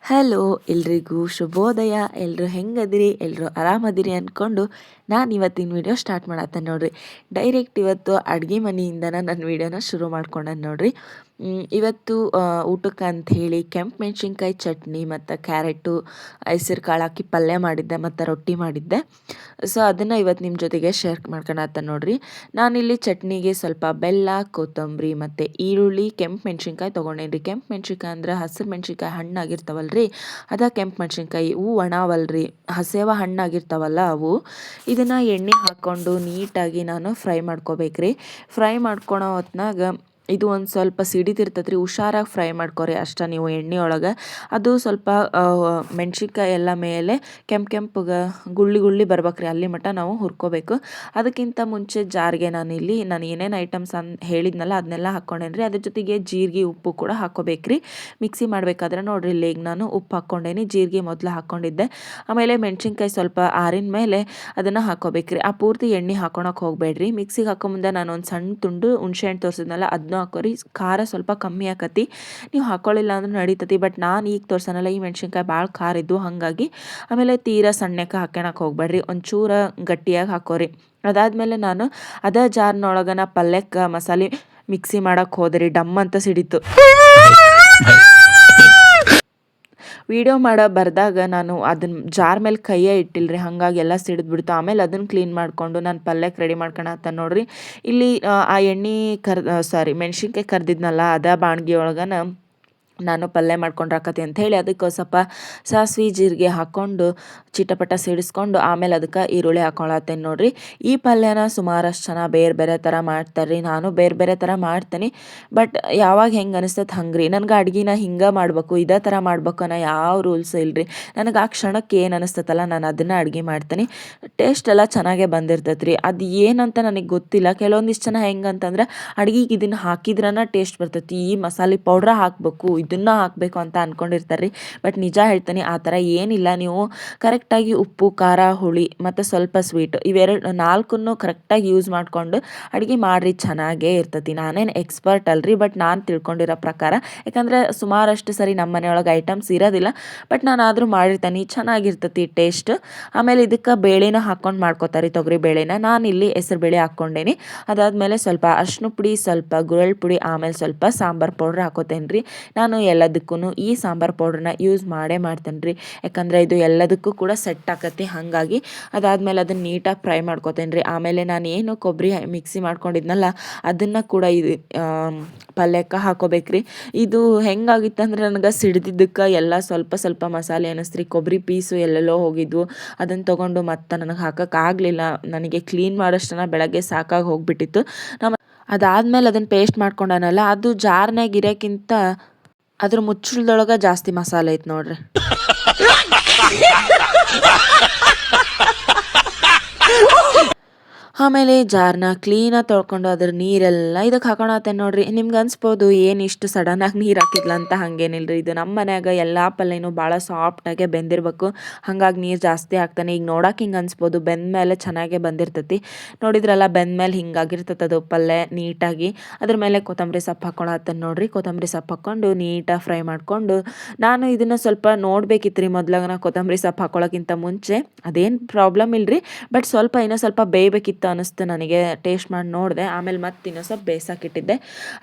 Hello ಎಲ್ರಿಗೂ ಶುಭೋದಯ. ಎಲ್ಲರೂ ಹೆಂಗದಿರಿ? ಎಲ್ಲರೂ ಆರಾಮದಿರಿ ಅಂದ್ಕೊಂಡು ನಾನು ಇವತ್ತಿನ ವಿಡಿಯೋ ಸ್ಟಾರ್ಟ್ ಮಾಡತ್ತೇನೆ ನೋಡ್ರಿ. ಡೈರೆಕ್ಟ್ ಇವತ್ತು ಅಡುಗೆ ಮನೆಯಿಂದನೇ ನನ್ನ ವಿಡಿಯೋನ ಶುರು ಮಾಡ್ಕೊಂಡೆ ನೋಡ್ರಿ. ಇವತ್ತು ಊಟಕ್ಕೆ ಅಂಥೇಳಿ ಕೆಂಪು ಮೆಣಸಿನ್ಕಾಯಿ ಚಟ್ನಿ ಮತ್ತು ಕ್ಯಾರೆಟು ಹೆಸರು ಕಾಳು ಹಾಕಿ ಪಲ್ಯ ಮಾಡಿದ್ದೆ ಮತ್ತು ರೊಟ್ಟಿ ಮಾಡಿದ್ದೆ. ಸೊ ಅದನ್ನು ಇವತ್ತು ನಿಮ್ಮ ಜೊತೆಗೆ ಶೇರ್ ಮಾಡ್ಕೊಳತ್ತೆ ನೋಡ್ರಿ. ನಾನಿಲ್ಲಿ ಚಟ್ನಿಗೆ ಸ್ವಲ್ಪ ಬೆಲ್ಲ, ಕೊತ್ತಂಬರಿ ಮತ್ತು ಈರುಳ್ಳಿ, ಕೆಂಪು ಮೆಣಸಿನ್ಕಾಯಿ ತೊಗೊಂಡೇನಿ. ಕೆಂಪು ಮೆಣಸಿನ್ಕಾಯಿ ಅಂದ್ರೆ ಹಸಿರು ಮೆಣಸಿನ್ಕಾಯಿ ಹಣ್ಣಾಗಿರ್ತಾವಲ್ರಿ, ಅದ ಕೆಂಪು ಮೆಣಸಿನ್ಕಾಯಿ. ಇವು ಒಣವಲ್ರಿ, ಹಸೇವ ಹಣ್ಣಾಗಿರ್ತಾವಲ್ಲ ಅವು. ಇದನ್ನು ಎಣ್ಣೆ ಹಾಕ್ಕೊಂಡು ನೀಟಾಗಿ ನಾನು ಫ್ರೈ ಮಾಡ್ಕೋಬೇಕ್ರಿ. ಫ್ರೈ ಮಾಡ್ಕೊಳೋ ಹೊತ್ನಾಗ ಇದು ಒಂದು ಸ್ವಲ್ಪ ಸಿಡಿತಿರ್ತೈತ್ರಿ, ಹುಷಾರಾಗಿ ಫ್ರೈ ಮಾಡ್ಕೊರಿ ಅಷ್ಟೇ ನೀವು ಎಣ್ಣೆ ಒಳಗೆ. ಅದು ಸ್ವಲ್ಪ ಮೆಣ್ಸಿನ್ಕಾಯಿ ಎಲ್ಲ ಮೇಲೆ ಕೆಂಪಗೆ ಗುಳ್ಳಿ ಗುಳ್ಳಿ ಬರ್ಬೇಕ್ರಿ, ಅಲ್ಲಿ ಮಟ್ಟ ನಾವು ಹುರ್ಕೋಬೇಕು. ಅದಕ್ಕಿಂತ ಮುಂಚೆ ಜಾರಿಗೆ ನಾನು ಏನೇನು ಐಟಮ್ಸ್ ಹೇಳಿದ್ನಲ್ಲ ಅದನ್ನೆಲ್ಲ ಹಾಕ್ಕೊಂಡೇನಿ. ಅದ್ರ ಜೊತೆಗೆ ಜೀರಿಗೆ, ಉಪ್ಪು ಕೂಡ ಹಾಕ್ಕೋಬೇಕ್ರಿ. ಮಿಕ್ಸಿ ಮಾಡಬೇಕಾದ್ರೆ ನೋಡ್ರಿ, ಇಲ್ಲಿ ಈಗ ನಾನು ಉಪ್ಪು ಹಾಕ್ಕೊಂಡೇನಿ, ಜೀರಿಗೆ ಮೊದಲು ಹಾಕ್ಕೊಂಡಿದ್ದೆ. ಆಮೇಲೆ ಮೆಣಸಿನ್ಕಾಯಿ ಸ್ವಲ್ಪ ಆರಿನ ಮೇಲೆ ಅದನ್ನು ಹಾಕ್ಕೋಬೇಕ್ರಿ. ಆ ಪೂರ್ತಿ ಎಣ್ಣೆ ಹಾಕೊಳಕ್ಕೆ ಹೋಗಬೇಡ್ರಿ. ಮಿಕ್ಸಿಗೆ ಹಾಕೊಂಬಂದೆ ನಾನು ಒಂದು ಸಣ್ಣ ತುಂಡು ಹುಣ್ಸೆ ಹಣ್ಣು ತೋರಿಸಿದ್ನಲ್ಲ ಅದನ್ನೂ ಹಾಕೋರಿ. ಖಾರ ಸ್ವಲ್ಪ ಕಮ್ಮಿ ಆಕತಿ, ನೀವು ಹಾಕೊಳ್ಳಿಲ್ಲ ಅಂದ್ರೆ ನಡೀತತಿ. ಬಟ್ ನಾನು ಈಗ ತೋರ್ಸನಲ್ಲ, ಈ ಮೆಣಸಿನ್ಕಾಯಿ ಭಾಳ ಖಾರ ಇದ್ದು ಹಾಗಾಗಿ. ಆಮೇಲೆ ತೀರಾ ಸಣ್ಣಕ್ಕೆ ಹಾಕ್ಯಣಕ್ಕೆ ಹೋಗ್ಬೇಡ್ರಿ, ಒಂಚೂರ ಗಟ್ಟಿಯಾಗಿ ಹಾಕೋರಿ. ಅದಾದಮೇಲೆ ನಾನು ಅದೇ ಜಾರ್ನೊಳಗನ ಪಲ್ಯಕ್ಕೆ ಮಸಾಲೆ ಮಿಕ್ಸಿ ಮಾಡಕ್ಕೆ ಹೋದ್ರಿ, ಡಮ್ ಅಂತ ಸಿಡಿತು. ವಿಡಿಯೋ ಬರ್ದಾಗ ನಾನು ಅದನ್ನ ಜಾರ್ ಮೇಲೆ ಕೈಯೇ ಇಟ್ಟಿಲ್ರಿ, ಹಾಗಾಗಿ ಎಲ್ಲ ಸಿಡಿದ್ಬಿಡ್ತು. ಆಮೇಲೆ ಅದನ್ನು ಕ್ಲೀನ್ ಮಾಡಿಕೊಂಡು ನಾನು ಪಲ್ಯಕ್ಕೆ ರೆಡಿ ಮಾಡ್ಕೊಳತ್ತ ನೋಡ್ರಿ. ಇಲ್ಲಿ ಆ ಎಣ್ಣೆ ಮೆಣಸಿನ್ಕಾಯಿ ಕರ್ದಿದ್ನಲ್ಲ ಅದ ಬಾಣ್ಗೆ ಒಳಗನ ನಾನು ಪಲ್ಯ ಮಾಡ್ಕೊಂಡ್ರಾಕತಿ ಅಂಥೇಳಿ ಅದಕ್ಕೆ ಸ್ವಲ್ಪ ಸಾಸಿವೆ ಜೀರಿಗೆ ಹಾಕ್ಕೊಂಡು ಚಿಟಪಟ ಸಿಡಿಸ್ಕೊಂಡು ಆಮೇಲೆ ಅದಕ್ಕೆ ಈರುಳ್ಳಿ ಹಾಕ್ಕೊಳತ್ತೇನೆ ನೋಡ್ರಿ. ಈ ಪಲ್ಯನ ಸುಮಾರಷ್ಟು ಜನ ಬೇರೆ ಬೇರೆ ಥರ ಮಾಡ್ತಾರೆ, ನಾನು ಬೇರೆ ಬೇರೆ ಥರ ಮಾಡ್ತೀನಿ. ಬಟ್ ಯಾವಾಗ ಹೆಂಗೆ ಅನಿಸ್ತದೆ ಹಂಗ್ರಿ, ನನಗೆ ಅಡ್ಗೆನ ಹಿಂಗೆ ಮಾಡ್ಬೇಕು, ಇದೇ ಥರ ಮಾಡ್ಬೇಕು ಅನ್ನೋ ಯಾವ ರೂಲ್ಸ್ ಇಲ್ರಿ. ನನಗೆ ಆ ಕ್ಷಣಕ್ಕೆ ಏನು ಅನಿಸ್ತತಲ್ಲ ನಾನು ಅದನ್ನು ಅಡುಗೆ ಮಾಡ್ತೀನಿ. ಟೇಸ್ಟ್ ಎಲ್ಲ ಚೆನ್ನಾಗೇ ಬಂದಿರ್ತೈತೆ ರೀ. ಅದು ಏನಂತ ನನಗೆ ಗೊತ್ತಿಲ್ಲ. ಕೆಲವೊಂದಿಷ್ಟು ಜನ ಹೆಂಗಂತಂದ್ರೆ ಅಡ್ಗೆಗೆ ಇದನ್ನು ಹಾಕಿದ್ರನ ಟೇಸ್ಟ್ ಬರ್ತೈತಿ, ಈ ಮಸಾಲೆ ಪೌಡ್ರ ಹಾಕಬೇಕು, ಇದನ್ನು ಹಾಕಬೇಕು ಅಂತ ಅಂದ್ಕೊಂಡಿರ್ತಾರೆ ರೀ. ಬಟ್ ನಿಜ ಹೇಳ್ತೀನಿ, ಆ ಥರ ಏನಿಲ್ಲ. ನೀವು ಕರೆಕ್ಟಾಗಿ ಉಪ್ಪು, ಖಾರ, ಹುಳಿ ಮತ್ತು ಸ್ವಲ್ಪ ಸ್ವೀಟ್ ನಾಲ್ಕನ್ನು ಕರೆಕ್ಟಾಗಿ ಯೂಸ್ ಮಾಡಿಕೊಂಡು ಅಡುಗೆ ಮಾಡಿರಿ, ಚೆನ್ನಾಗೇ ಇರ್ತೈತಿ. ನಾನೇನು ಎಕ್ಸ್ಪರ್ಟ್ ಅಲ್ರಿ, ಬಟ್ ನಾನು ತಿಳ್ಕೊಂಡಿರೋ ಪ್ರಕಾರ. ಯಾಕಂದರೆ ಸುಮಾರಷ್ಟು ಸರಿ ನಮ್ಮ ಮನೆಯೊಳಗೆ ಐಟಮ್ಸ್ ಇರೋದಿಲ್ಲ, ಬಟ್ ನಾನು ಆದರೂ ಮಾಡಿರ್ತೀನಿ, ಚೆನ್ನಾಗಿರ್ತೈತಿ ಟೇಸ್ಟ್. ಆಮೇಲೆ ಇದಕ್ಕೆ ಬೇಳೆನ ಹಾಕ್ಕೊಂಡು ಮಾಡ್ಕೋತಾರೆ, ತೊಗರಿ ಬೇಳೆನ. ನಾನಿಲ್ಲಿ ಹೆಸರು ಬೇಳೆ ಹಾಕ್ಕೊಂಡೇನಿ. ಅದಾದಮೇಲೆ ಸ್ವಲ್ಪ ಅರ್ಶಿನ ಪುಡಿ, ಸ್ವಲ್ಪ ಗುರಳ್ ಪುಡಿ, ಆಮೇಲೆ ಸ್ವಲ್ಪ ಸಾಂಬಾರು ಪೌಡ್ರ್ ಹಾಕೋತೇನೆ ರೀ. ನಾನು ಎಲ್ಲದಕ್ಕೂ ಈ ಸಾಂಬಾರು ಪೌಡ್ರನ್ನ ಯೂಸ್ ಮಾಡ್ತೇನೆ ರೀ, ಯಾಕಂದರೆ ಇದು ಎಲ್ಲದಕ್ಕೂ ಕೂಡ ಸೆಟ್ ಆಕತಿ. ಹಾಗಾಗಿ ಅದಾದಮೇಲೆ ಅದನ್ನು ನೀಟಾಗಿ ಫ್ರೈ ಮಾಡ್ಕೋತೇನೆ ರೀ. ಆಮೇಲೆ ನಾನು ಏನು ಕೊಬ್ಬರಿ ಮಿಕ್ಸಿ ಮಾಡ್ಕೊಂಡಿದ್ನಲ್ಲ ಅದನ್ನು ಕೂಡ ಇದು ಪಲ್ಯಕ್ಕೆ ಹಾಕೋಬೇಕ್ರಿ. ಇದು ಹೆಂಗಾಗಿತ್ತಂದ್ರೆ ನನಗೆ ಸಿಡ್ದಿದ್ದಕ್ಕೆ ಎಲ್ಲ ಸ್ವಲ್ಪ ಸ್ವಲ್ಪ ಮಸಾಲೆ ಅನ್ನಿಸ್ತ್ರಿ, ಕೊಬ್ಬರಿ ಪೀಸು ಎಲ್ಲೆಲ್ಲೋ ಹೋಗಿದ್ವು. ಅದನ್ನು ತೊಗೊಂಡು ಮತ್ತೆ ನನಗೆ ಹಾಕೋಕ್ಕಾಗಲಿಲ್ಲ, ನನಗೆ ಕ್ಲೀನ್ ಮಾಡೋಷ್ಟನ್ನ ಬೆಳಗ್ಗೆ ಸಾಕಾಗಿ ಹೋಗ್ಬಿಟ್ಟಿತ್ತು. ಅದಾದಮೇಲೆ ಅದನ್ನು ಪೇಸ್ಟ್ ಮಾಡ್ಕೊಂಡನಲ್ಲ, ಅದು ಜಾರ್ನಾಗ ಇರೋಕ್ಕಿಂತ ಅದ್ರ ಮುಚ್ಚಳದೊಳಗೆ ಜಾಸ್ತಿ ಮಸಾಲೆ ಐತೆ ನೋಡ್ರಿ. ಆಮೇಲೆ ಜಾರ್ನ ಕ್ಲೀನಾಗಿ ತೊಳ್ಕೊಂಡು ಅದ್ರ ನೀರೆಲ್ಲ ಇದಕ್ಕೆ ಹಾಕೊಳತ್ತೇನೆ ನೋಡ್ರಿ. ನಿಮ್ಗೆ ಅನ್ಸ್ಬೋದು ಏನು ಇಷ್ಟು ಸಡನ್ನಾಗಿ ನೀರು ಹಾಕಿದ್ಲ ಅಂತ. ಹಾಗೇನಿಲ್ರಿ, ಇದು ನಮ್ಮ ಮನ್ಯಾಗ ಎಲ್ಲ ಪಲ್ಯನೂ ಭಾಳ ಸಾಫ್ಟಾಗೆ ಬೆಂದಿರಬೇಕು, ಹಾಗಾಗಿ ನೀರು ಜಾಸ್ತಿ ಹಾಕ್ತಾನೆ. ಈಗ ನೋಡಕ್ಕೆ ಹಿಂಗೆ ಅನ್ಸ್ಬೋದು, ಬೆಂದಮೇಲೆ ಚೆನ್ನಾಗೇ ಬಂದಿರ್ತೈತಿ. ನೋಡಿದ್ರಲ್ಲ, ಬೆಂದಮೇಲೆ ಹಿಂಗಾಗಿರ್ತೈತೆ ಅದು ಪಲ್ಯ ನೀಟಾಗಿ. ಅದ್ರ ಮೇಲೆ ಕೊತ್ತಂಬರಿ ಸೊಪ್ಪು ಹಾಕ್ಕೊಳತ್ತೇನೆ ನೋಡ್ರಿ. ಕೊತ್ತಂಬರಿ ಸೊಪ್ಪು ಹಾಕ್ಕೊಂಡು ನೀಟಾಗಿ ಫ್ರೈ ಮಾಡಿಕೊಂಡು, ನಾನು ಇದನ್ನು ಸ್ವಲ್ಪ ನೋಡ್ಬೇಕಿತ್ತು ರೀ ಮೊದ್ಲಾಗ, ನಾ ಕೊತ್ತಂಬರಿ ಸೊಪ್ಪು ಹಾಕ್ಕೊಳ್ಳೋಕ್ಕಿಂತ ಮುಂಚೆ. ಅದೇನು ಪ್ರಾಬ್ಲಮ್ ಇಲ್ಲರಿ, ಬಟ್ ಇನ್ನೂ ಸ್ವಲ್ಪ ಬೇಯಬೇಕಿತ್ತು ಅನಿಸ್ತು ನನಗೆ. ಟೇಸ್ಟ್ ಮಾಡಿ ನೋಡಿದೆ, ಆಮೇಲೆ ಮತ್ತೆ ಇನ್ನೂ ಸ್ವಲ್ಪ ಬೇಯಿಸೋಕ್ಕಿಟ್ಟಿದ್ದೆ.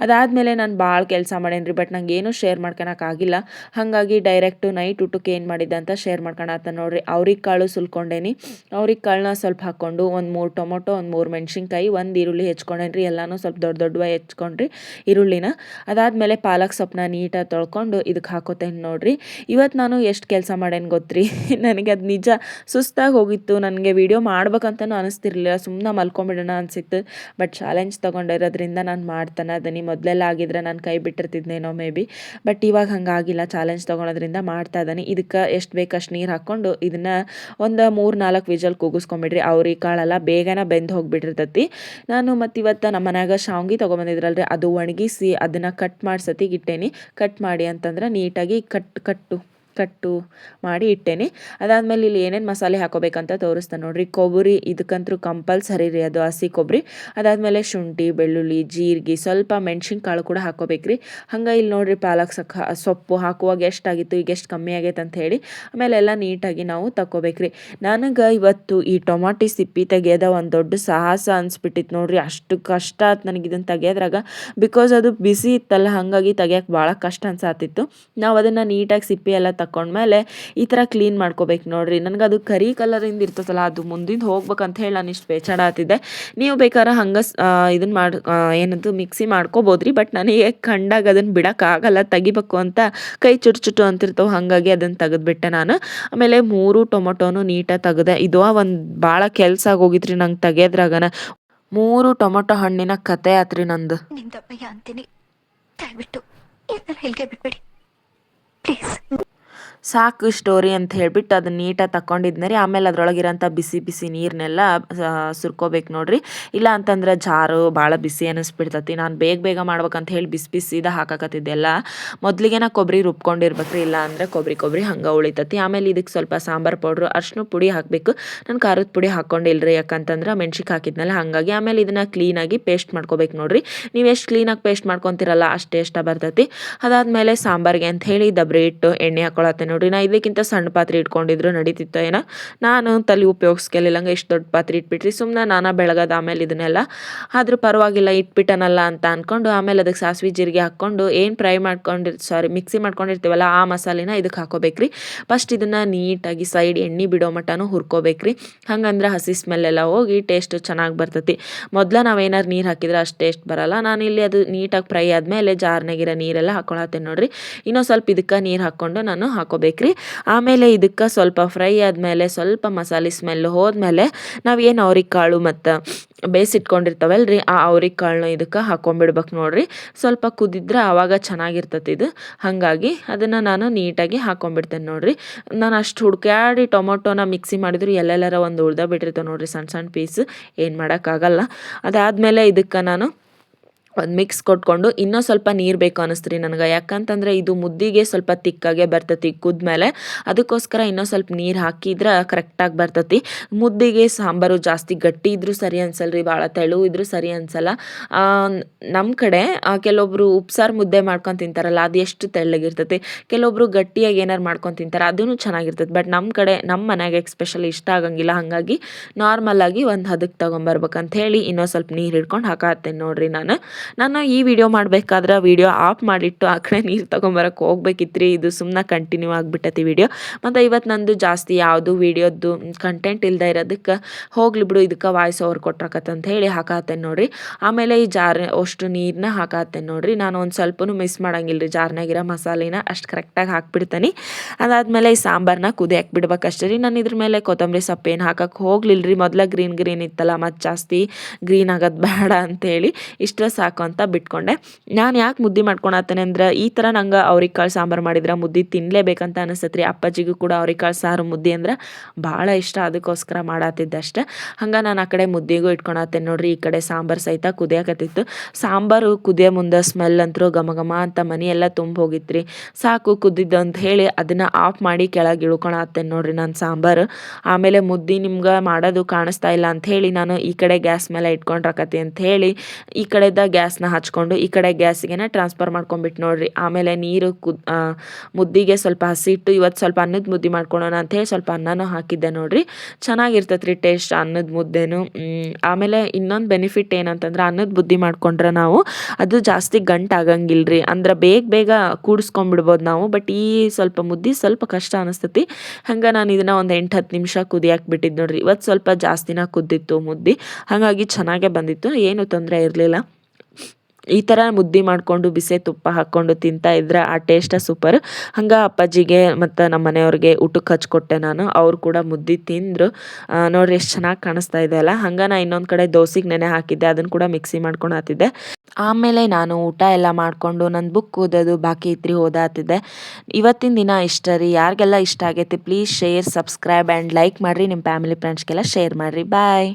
ಅದಾದಮೇಲೆ ನಾನು ಭಾಳ ಕೆಲಸ ಮಾಡೇನಿ, ಬಟ್ ನಂಗೆ ಏನೂ ಶೇರ್ ಮಾಡ್ಕೊಳಕ್ಕಾಗಿಲ್ಲ. ಹಾಗಾಗಿ ಡೈರೆಕ್ಟು ನೈಟ್ ಊಟಕ್ಕೆ ಏನು ಮಾಡಿದ್ದೆ ಅಂತ ಶೇರ್ ಮಾಡ್ಕೊಳತ್ತ ನೋಡ್ರಿ. ಅವ್ರಿಗೆ ಕಾಳು ಸುಲ್ಕೊಂಡೇನಿ. ಅವ್ರಿಗೆ ಕಾಳನ್ನ ಸ್ವಲ್ಪ ಹಾಕ್ಕೊಂಡು ಒಂದು 3 ಟೊಮೊಟೊ, ಒಂದು 3 ಮೆಣಸಿನ್ಕಾಯಿ, ಒಂದು ಈರುಳ್ಳಿ ಹೆಚ್ಕೊಂಡೇನಿ. ಎಲ್ಲನೂ ಸ್ವಲ್ಪ ದೊಡ್ಡ ದೊಡ್ಡವಾಗಿ ಹೆಚ್ಕೊಂಡ್ರಿ ಈರುಳ್ಳಿನ. ಅದಾದಮೇಲೆ ಪಾಲಕ್ ಸೊಪ್ಪನ್ನ ನೀಟಾಗಿ ತೊಳ್ಕೊಂಡು ಇದಕ್ಕೆ ಹಾಕೋತೇನೆ ನೋಡ್ರಿ. ಇವತ್ತು ನಾನು ಎಷ್ಟು ಕೆಲಸ ಮಾಡೇನಿ ಗೊತ್ತ್ರಿ. ನನಗೆ ಅದು ನಿಜ ಸುಸ್ತಾಗಿ ಹೋಗಿತ್ತು, ನನಗೆ ವಿಡಿಯೋ ಮಾಡ್ಬೇಕಂತನೂ ಅನಿಸ್ತಿರ್ಲಿಲ್ಲ, ಸುಮ್ಮನೆ ಮಲ್ಕೊಂಬಿಡೋಣ ಅನಿಸಿತ್ತು. ಬಟ್ ಚಾಲೆಂಜ್ ತೊಗೊಂಡಿರೋದ್ರಿಂದ ನಾನು ಮಾಡ್ತಾನೆ ಅದೀನಿ. ಮೊದಲೆಲ್ಲ ಆಗಿದ್ರೆ ನಾನು ಕೈ ಬಿಟ್ಟಿರ್ತಿದ್ನೇನೋ ಮೇ ಬಿ, ಬಟ್ ಇವಾಗ ಹಂಗಾಗಿಲ್ಲ. ಚಾಲೆಂಜ್ ತೊಗೊಳೋದ್ರಿಂದ ಮಾಡ್ತಾ ಇದ್ದಾನೆ. ಇದಕ್ಕೆ ಎಷ್ಟು ಬೇಕಷ್ಟು ನೀರು ಹಾಕ್ಕೊಂಡು ಇದನ್ನು ಒಂದು 3-4 ವಿಜಲ್ ಕೂಗಿಸ್ಕೊಂಬಿಡ್ರಿ. ಅವ್ರಿಗೆ ಕಾಳೆಲ್ಲ ಬೇಗನೆ ಬೆಂದು ಹೋಗಿಬಿಟ್ಟಿರ್ತೈತಿ. ನಾನು ಮತ್ತು ಇವತ್ತು ನಮ್ಮ ಮನ್ಯಾಗ ಶಾವ್ಗೆ ತೊಗೊಂಬಂದಿದ್ರಲ್ರಿ, ಅದು ಒಣಗಿಸಿ ಅದನ್ನು ಕಟ್ ಮಾಡಿ ಸತಿಗಿಟ್ಟೇನಿ. ಕಟ್ ಮಾಡಿ ಅಂತಂದ್ರೆ ನೀಟಾಗಿ ಕಟ್ಟು ಕಟ್ಟು ಮಾಡಿ ಇಟ್ಟೇನಿ. ಅದಾದಮೇಲೆ ಇಲ್ಲಿ ಏನೇನು ಮಸಾಲೆ ಹಾಕೋಬೇಕಂತ ತೋರಿಸ್ತಾನೆ ನೋಡ್ರಿ. ಕೊಬ್ಬರಿ ಇದಕ್ಕಂತೂ ಕಂಪಲ್ಸರಿ ರೀ, ಅದು ಹಸಿ ಕೊಬ್ಬರಿ. ಅದಾದಮೇಲೆ ಶುಂಠಿ, ಬೆಳ್ಳುಳ್ಳಿ, ಜೀರಿಗೆ, ಸ್ವಲ್ಪ ಮೆಣಸಿನ್ಕಾಳು ಕೂಡ ಹಾಕೋಬೇಕ್ರಿ. ಹಂಗೆ ಇಲ್ಲಿ ನೋಡ್ರಿ ಪಾಲಕ್ ಸೊಪ್ಪು ಹಾಕುವಾಗ ಎಷ್ಟಾಗಿತ್ತು, ಈಗ ಎಷ್ಟು ಕಮ್ಮಿ ಆಗೈತೆ ಅಂತ ಹೇಳಿ. ಆಮೇಲೆ ಎಲ್ಲ ನೀಟಾಗಿ ನಾವು ತಗೋಬೇಕ್ರಿ. ನನಗೆ ಇವತ್ತು ಈ ಟೊಮಾಟಿ ಸಿಪ್ಪಿ ತೆಗೆಯೋದ ಒಂದು ದೊಡ್ಡ ಸಾಹಸ ಅನ್ಸ್ಬಿಟ್ಟಿತ್ತು ನೋಡ್ರಿ. ಅಷ್ಟು ಕಷ್ಟ ಆಯ್ತು ನನಗೆ ಇದನ್ನು ತೆಗೆಯೋದ್ರಾಗ. ಬಿಕಾಸ್ ಅದು ಬಿಸಿ ಇತ್ತಲ್ಲ, ಹಾಗಾಗಿ ತೆಗಿಯೋಕೆ ಭಾಳ ಕಷ್ಟ ಅನ್ಸಾತಿತ್ತು. ನಾವು ಅದನ್ನು ನೀಟಾಗಿ ಸಿಪ್ಪಿ ಎಲ್ಲ ತಗೊಂಡ್ಮೇಲೆ ಈ ಥರ ಕ್ಲೀನ್ ಮಾಡ್ಕೋಬೇಕು ನೋಡ್ರಿ. ನನಗೆ ಅದು ಕರಿ ಕಲರಿಂದ ಇರ್ತದಲ್ಲ, ಅದು ಮುಂದಿಂದ ಹೋಗ್ಬೇಕಂತ ಹೇಳಿ ನಾನು ಇಷ್ಟು ಬೇಚಾಡ ಆತಿದ್ದೆ. ನೀವು ಬೇಕಾದ್ರೆ ಹಂಗೆ ಇದನ್ನು ಏನದು ಮಿಕ್ಸಿ ಮಾಡ್ಕೋಬೋದ್ರಿ. ಬಟ್ ನನಗೆ ಕಂಡಾಗ ಅದನ್ನು ಬಿಡೋಕ್ಕಾಗಲ್ಲ, ತೆಗಿಬೇಕು ಅಂತ ಕೈ ಚುಟ್ಟು ಅಂತಿರ್ತಾವೆ. ಹಾಗಾಗಿ ಅದನ್ನು ತೆಗೆದ್ಬಿಟ್ಟೆ ನಾನು. ಆಮೇಲೆ 3 ಟೊಮೊಟೊನು ನೀಟಾಗಿ ತೆಗೆದೆ. ಇದು ಒಂದು ಭಾಳ ಕೆಲಸ ಆಗೋಗಿತ್ರಿ ನಂಗೆ ತೆಗೆಯೋದ್ರಾಗನ. 3 ಟೊಮೊಟೊ ಹಣ್ಣಿನ ಕತೆ ಆತ್ರಿ ನಂದು. ಅಂತೀನಿ, ದಯವಿಟ್ಟು ಬಿಟ್ಬಿಡಿ ಪ್ಲೀಸ್. ಸಾಕು ಸ್ಟೋರಿ ಅಂತ ಹೇಳ್ಬಿಟ್ಟು ಅದನ್ನ ನೀಟಾಗಿ ತಗೊಂಡಿದ್ನ ರೀ. ಆಮೇಲೆ ಅದ್ರೊಳಗಿರೋಂಥ ಬಿಸಿ ಬಿಸಿ ನೀರನ್ನೆಲ್ಲ ಸುರ್ಕೋಬೇಕು ನೋಡ್ರಿ. ಇಲ್ಲ ಅಂತಂದ್ರೆ ಜಾರು ಭಾಳ ಬಿಸಿ ಅನ್ನಿಸ್ಬಿಡ್ತತಿ. ನಾನು ಬೇಗ ಮಾಡ್ಬೇಕಂತ ಹೇಳಿ ಬಿಸಿ ಬಿಸಿದ ಹಾಕಾಕತ್ತಿದ್ದೆಲ್ಲ. ಮೊದಲಿಗೆ ನಾ ಕೊಬ್ಬರಿ ರುಬ್ಕೊಂಡಿರ್ಬೇಕ್ರಿ, ಇಲ್ಲ ಅಂದರೆ ಕೊಬ್ಬರಿ ಹಂಗೆ ಉಳಿತತಿ. ಆಮೇಲೆ ಇದಕ್ಕೆ ಸ್ವಲ್ಪ ಸಾಂಬಾರು ಪೌಡ್ರು, ಅರ್ಶಿನ ಪುಡಿ ಹಾಕಬೇಕು. ನಾನು ಖಾರದ ಪುಡಿ ಹಾಕ್ಕೊಂಡಿಲ್ರಿ, ಯಾಕಂತಂದ್ರೆ ಮೆಣ್ಸಿಗೆ ಹಾಕಿದ್ನಲ್ಲ ಹಾಗಾಗಿ. ಆಮೇಲೆ ಇದನ್ನು ಕ್ಲೀನಾಗಿ ಪೇಸ್ಟ್ ಮಾಡ್ಕೋಬೇಕು ನೋಡ್ರಿ. ನೀವು ಎಷ್ಟು ಕ್ಲೀನಾಗಿ ಪೇಸ್ಟ್ ಮಾಡ್ಕೊತಿರಲ್ಲ ಅಷ್ಟೇ ಇಷ್ಟ ಬರ್ತೈತಿ. ಅದಾದಮೇಲೆ ಸಾಂಬಾರಿಗೆ ಅಂತ ಹೇಳಿ ದಬ್ರಿ ಇಟ್ಟು ಎಣ್ಣೆ ಹಾಕೊಳತ್ತೆ ನೋಡ್ರಿ. ನಾ ಇದಕ್ಕಿಂತ ಸಣ್ಣ ಪಾತ್ರೆ ಇಟ್ಕೊಂಡಿದ್ರು ನಡೀತಿತ್ತು ಏನೋ. ನಾನು ತಲೆ ಉಪಯೋಗಿಸ್ಕಲಿಲ್ಲ, ಹಂಗೆ ಇಷ್ಟು ದೊಡ್ಡ ಪಾತ್ರೆ ಇಟ್ಬಿಟ್ರಿ. ಸುಮ್ಮನೆ ನಾನಾ ಬೆಳಗದ ಆಮೇಲೆ ಇದನ್ನೆಲ್ಲ ಆದರೂ ಪರವಾಗಿಲ್ಲ ಇಟ್ಬಿಟ್ಟನಲ್ಲ ಅಂತ ಅಂದ್ಕೊಂಡು, ಆಮೇಲೆ ಅದಕ್ಕೆ ಸಾಸಿವೆ ಜೀರಿಗೆ ಹಾಕ್ಕೊಂಡು ಏನು ಮಿಕ್ಸಿ ಮಾಡ್ಕೊಂಡಿರ್ತೀವಲ್ಲ ಆ ಮಸಾಲೆನ ಇದಕ್ಕೆ ಹಾಕೋಬೇಕ್ರಿ. ಫಸ್ಟ್ ಇದನ್ನು ನೀಟಾಗಿ ಸೈಡ್ ಎಣ್ಣೆ ಬಿಡೋ ಮಟ್ಟನೂ ಹುರ್ಕೋಬೇಕ್ರಿ. ಹಂಗಂದ್ರೆ ಹಸಿ ಸ್ಮೆಲ್ಲೆಲ್ಲ ಹೋಗಿ ಟೇಸ್ಟ್ ಚೆನ್ನಾಗಿ ಬರ್ತೈತಿ. ಮೊದಲ ನಾವೇನಾರು ನೀರು ಹಾಕಿದ್ರೆ ಅಷ್ಟು ಟೇಸ್ಟ್ ಬರಲ್ಲ. ನಾನಿಲ್ಲಿ ಅದು ನೀಟಾಗಿ ಫ್ರೈ ಆದಮೇಲೆ ಜಾರ್ನಾಗಿರೋ ನೀರೆಲ್ಲ ಹಾಕೊಳತ್ತೇನೆ ನೋಡ್ರಿ. ಇನ್ನೂ ಸ್ವಲ್ಪ ಇದಕ್ಕೆ ನೀರು ಹಾಕ್ಕೊಂಡು ನಾನು ಹಾಕೋಬೇಕ್ರಿ. ಆಮೇಲೆ ಇದಕ್ಕೆ ಸ್ವಲ್ಪ ಫ್ರೈ ಆದಮೇಲೆ ಸ್ವಲ್ಪ ಮಸಾಲೆ ಸ್ಮೆಲ್ ಹೋದ್ಮೇಲೆ ನಾವೇನು ಅವ್ರಿಕಾಳು ಮತ್ತು ಬೇಯಿಸಿಟ್ಕೊಂಡಿರ್ತಾವಲ್ರಿ ಆ ಅವ್ರಿಕಾಳನ್ನ ಇದಕ್ಕೆ ಹಾಕೊಂಡ್ಬಿಡ್ಬೇಕು ನೋಡ್ರಿ. ಸ್ವಲ್ಪ ಕುದಿದ್ರೆ ಆವಾಗ ಚೆನ್ನಾಗಿರ್ತತಿ ಇದು. ಹಾಗಾಗಿ ಅದನ್ನು ನಾನು ನೀಟಾಗಿ ಹಾಕೊಂಡ್ಬಿಡ್ತೇನೆ ನೋಡ್ರಿ. ನಾನು ಅಷ್ಟು ಹುಡ್ಕ್ಯಾಡಿ ಟೊಮೊಟೊನ ಮಿಕ್ಸಿ ಮಾಡಿದ್ರು ಎಲ್ಲೆಲ್ಲರ ಒಂದು ಉಳ್ದ ಬಿಟ್ಟಿರ್ತವೆ ನೋಡ್ರಿ, ಸಣ್ಣ ಸಣ್ಣ ಪೀಸ್. ಏನು ಮಾಡೋಕ್ಕಾಗಲ್ಲ. ಅದಾದಮೇಲೆ ಇದಕ್ಕೆ ನಾನು ಒಂದು ಮಿಕ್ಸ್ ಕೊಟ್ಕೊಂಡು ಇನ್ನೂ ಸ್ವಲ್ಪ ನೀರು ಬೇಕು ಅನ್ನಿಸ್ತ್ರಿ ನನಗೆ. ಯಾಕಂತಂದರೆ ಇದು ಮುದ್ದಿಗೆ ಸ್ವಲ್ಪ ತಿಕ್ಕಾಗೆ ಬರ್ತತಿ ಕುದ್ಮೇಲೆ. ಅದಕ್ಕೋಸ್ಕರ ಇನ್ನೂ ಸ್ವಲ್ಪ ನೀರು ಹಾಕಿದ್ರೆ ಕರೆಕ್ಟಾಗಿ ಬರ್ತತಿ. ಮುದ್ದಿಗೆ ಸಾಂಬಾರು ಜಾಸ್ತಿ ಗಟ್ಟಿ ಇದ್ರೂ ಸರಿ ಅನ್ಸಲ್ರಿ, ಭಾಳ ತೆಳು ಇದ್ರೂ ಸರಿ ಅನ್ಸಲ್ಲ. ನಮ್ಮ ಕಡೆ ಕೆಲವೊಬ್ರು ಉಪ್ಸಾರು ಮುದ್ದೆ ಮಾಡ್ಕೊಂಡು ತಿಂತಾರಲ್ಲ, ಅದು ಎಷ್ಟು ತೆಳ್ಳಗಿರ್ತತಿ. ಕೆಲವೊಬ್ರು ಗಟ್ಟಿಯಾಗಿ ಏನಾರು ಮಾಡ್ಕೊಂಡು ತಿಂತಾರೆ, ಅದೂ ಚೆನ್ನಾಗಿರ್ತದೆ. ಬಟ್ ನಮ್ಮ ಕಡೆ ನಮ್ಮ ಮನೆಗೆ ಎಸ್ಪೆಷಲಿ ಇಷ್ಟ ಆಗಂಗಿಲ್ಲ. ಹಾಗಾಗಿ ನಾರ್ಮಲಾಗಿ ಒಂದು ಹದಕ್ಕೆ ತೊಗೊಂಬರ್ಬೇಕಂತ ಹೇಳಿ ಇನ್ನೂ ಸ್ವಲ್ಪ ನೀರು ಹಿಡ್ಕೊಂಡು ಹಾಕತ್ತೇನೆ ನೋಡ್ರಿ. ನಾನು ಈ ವಿಡಿಯೋ ಮಾಡಬೇಕಾದ್ರೆ ವಿಡಿಯೋ ಆಫ್ ಮಾಡಿಟ್ಟು ಆ ಕಡೆ ನೀರು ತೊಗೊಂಬರಕ್ಕೆ ಹೋಗ್ಬೇಕಿತ್ರಿ. ಇದು ಸುಮ್ಮನೆ ಕಂಟಿನ್ಯೂ ಆಗಿಬಿಟ್ಟತಿ ವಿಡಿಯೋ. ಮತ್ತು ಇವತ್ತು ನಂದು ಜಾಸ್ತಿ ಯಾವುದು ವಿಡಿಯೋದ್ದು ಕಂಟೆಂಟ್ ಇಲ್ಲದೆ ಇರೋದಕ್ಕೆ ಹೋಗ್ಲಿ ಬಿಡು ಇದಕ್ಕೆ ವಾಯ್ಸ್ ಓವರ್ ಕೊಟ್ರಾಕತ್ತಂತ ಹೇಳಿ ಹಾಕತ್ತೇನೆ ನೋಡ್ರಿ. ಆಮೇಲೆ ಈ ಅಷ್ಟು ನೀರನ್ನ ಹಾಕತ್ತೇನೆ ನೋಡ್ರಿ. ನಾನು ಒಂದು ಸ್ವಲ್ಪನೂ ಮಿಸ್ ಮಾಡಂಗಿಲ್ಲ ರೀ, ಜಾರ್ನಾಗಿರೋ ಮಸಾಲೆನ ಅಷ್ಟು ಕರೆಕ್ಟಾಗಿ ಹಾಕ್ಬಿಡ್ತೇನೆ. ಅದಾದಮೇಲೆ ಈ ಸಾಂಬಾರನ್ನ ಕುದಿಯಕ್ಕೆ ಬಿಡ್ಬೇಕಷ್ಟೇ ರೀ. ನಾನು ಇದ್ರ ಮೇಲೆ ಕೊತ್ತಂಬರಿ ಸೊಪ್ಪೇನು ಹಾಕಕ್ಕೆ ಹೋಗ್ಲಿಲ್ಲ ರೀ. ಮೊದಲ ಗ್ರೀನ್ ಇತ್ತಲ್ಲ, ಮತ್ತು ಜಾಸ್ತಿ ಗ್ರೀನ್ ಆಗೋದು ಬೇಡ ಅಂತೇಳಿ ಇಷ್ಟ ಸಾಕು ಅಂತ ಬಿಟ್ಕೊಂಡೆ. ನಾನು ಯಾಕೆ ಮುದ್ದೆ ಮಾಡ್ಕೊಳತ್ತೇನೆ ಅಂದ್ರೆ ಈ ಥರ ನಂಗೆ ಅವ್ರಿಕಾಳು ಸಾಂಬಾರು ಮಾಡಿದ್ರೆ ಮುದ್ದೆ ತಿನ್ನಲೇಬೇಕಂತ ಅನಿಸ್ತತ್ರಿ. ಅಪ್ಪಾಜಿಗೂ ಕೂಡ ಅವ್ರಿಕಾಳು ಸಾರು ಮುದ್ದೆ ಅಂದ್ರೆ ಭಾಳ ಇಷ್ಟ, ಅದಕ್ಕೋಸ್ಕರ ಮಾಡತ್ತಿದ್ದೆ ಅಷ್ಟೇ. ಹಂಗೆ ನಾನು ಆ ಕಡೆ ಮುದ್ದೆಗೂ ಇಟ್ಕೊಳತ್ತೇನೆ ನೋಡ್ರಿ. ಈ ಕಡೆ ಸಾಂಬಾರು ಸಹಿತ ಕುದಿಯಾಕತ್ತಿತ್ತು. ಸಾಂಬಾರು ಕುದಿಯೋ ಮುಂದೆ ಸ್ಮೆಲ್ ಅಂತರೂ ಘಮ ಅಂತ ಮನೆಯೆಲ್ಲ ತುಂಬ ಹೋಗಿತ್ರಿ. ಸಾಕು ಕುದ್ದಿದ್ದು ಅಂತ ಹೇಳಿ ಅದನ್ನು ಆಫ್ ಮಾಡಿ ಕೆಳಗೆ ಇಳ್ಕೊಳತ್ತೇನೆ ನೋಡ್ರಿ ನಾನು ಸಾಂಬಾರು. ಆಮೇಲೆ ಮುದ್ದೆ ನಿಮ್ಗೆ ಮಾಡೋದು ಕಾಣಿಸ್ತಾ ಇಲ್ಲ ಅಂತ ಹೇಳಿ ನಾನು ಈ ಕಡೆ ಗ್ಯಾಸ್ ಮೇಲೆ ಇಟ್ಕೊಂಡ್ರಕತಿ ಅಂತ ಹೇಳಿ ಈ ಕಡೆದ ಗ್ಯಾಸ್ನ ಹಚ್ಕೊಂಡು ಈ ಕಡೆ ಗ್ಯಾಸಿಗೆ ಟ್ರಾನ್ಸ್ಫರ್ ಮಾಡ್ಕೊಂಡ್ಬಿಟ್ಟು ನೋಡ್ರಿ. ಆಮೇಲೆ ನೀರು ಮುದ್ದಿಗೆ ಸ್ವಲ್ಪ ಹಸಿ ಇಟ್ಟು ಇವತ್ತು ಸ್ವಲ್ಪ ಅನ್ನದ ಮುದ್ದೆ ಮಾಡ್ಕೊಳೋಣ ಅಂಥೇಳಿ ಸ್ವಲ್ಪ ಅನ್ನನೂ ಹಾಕಿದ್ದೆ ನೋಡ್ರಿ. ಚೆನ್ನಾಗಿರ್ತೈತೆ ರೀ ಟೇಸ್ಟ್ ಅನ್ನದ ಮುದ್ದೆನು. ಆಮೇಲೆ ಇನ್ನೊಂದು ಬೆನಿಫಿಟ್ ಏನಂತಂದ್ರೆ ಅನ್ನದ ಮುದ್ದೆ ಮಾಡ್ಕೊಂಡ್ರೆ ನಾವು ಅದು ಜಾಸ್ತಿ ಗಂಟು ಆಗಂಗಿಲ್ಲ ರೀ. ಅಂದ್ರೆ ಬೇಗ ಕೂಡಿಸ್ಕೊಂಡ್ಬಿಡ್ಬೋದು ನಾವು. ಬಟ್ ಈ ಸ್ವಲ್ಪ ಮುದ್ದೆ ಸ್ವಲ್ಪ ಕಷ್ಟ ಅನಿಸ್ತತಿ. ಹಂಗೆ ನಾನು ಇದನ್ನು ಒಂದು 8-10 ನಿಮಿಷ ಕುದಿಯಾಕೆ ಬಿಟ್ಟಿದ್ದು ನೋಡ್ರಿ. ಇವತ್ತು ಸ್ವಲ್ಪ ಜಾಸ್ತಿನ ಕುದ್ದಿತ್ತು ಮುದ್ದೆ, ಹಾಗಾಗಿ ಚೆನ್ನಾಗೇ ಬಂದಿತ್ತು, ಏನು ತೊಂದರೆ ಇರಲಿಲ್ಲ. ಈ ಥರ ಮುದ್ದೆ ಮಾಡಿಕೊಂಡು ಬಿಸಿ ತುಪ್ಪ ಹಾಕ್ಕೊಂಡು ತಿಂತಾ ಇದ್ರೆ ಆ ಟೇಸ್ಟ ಸೂಪರ್. ಹಂಗೆ ಅಪ್ಪಾಜಿಗೆ ಮತ್ತು ನಮ್ಮ ಮನೆಯವ್ರಿಗೆ ಊಟಕ್ಕೆ ಹಚ್ಕೊಟ್ಟೆ ನಾನು. ಅವ್ರು ಕೂಡ ಮುದ್ದೆ ತಿಂದರು. ನೋಡ್ರಿ ಎಷ್ಟು ಚೆನ್ನಾಗಿ ಕಾಣಿಸ್ತಾ ಇದೆ ಅಲ್ಲ. ಹಂಗೆ ನಾನು ಇನ್ನೊಂದು ಕಡೆ ದೋಸೆಗೆ ನೆನೆ ಹಾಕಿದ್ದೆ, ಅದನ್ನು ಕೂಡ ಮಿಕ್ಸಿ ಮಾಡ್ಕೊಂಡು ಹಾತಿದ್ದೆ. ಆಮೇಲೆ ನಾನು ಊಟ ಎಲ್ಲ ಮಾಡಿಕೊಂಡು ನನ್ನ ಬುಕ್ ಓದೋದು ಬಾಕಿ ಇತ್ತು ಓದಾತಿದ್ದೆ. ಇವತ್ತಿನ ದಿನ ಇಷ್ಟ ರೀ. ಯಾರಿಗೆಲ್ಲ ಇಷ್ಟ ಆಗೈತಿ please share, subscribe and like ಮಾಡಿರಿ. ನಿಮ್ಮ ಫ್ಯಾಮಿಲಿ ಫ್ರೆಂಡ್ಸ್ಗೆಲ್ಲ ಶೇರ್ ಮಾಡಿರಿ. ಬಾಯ್.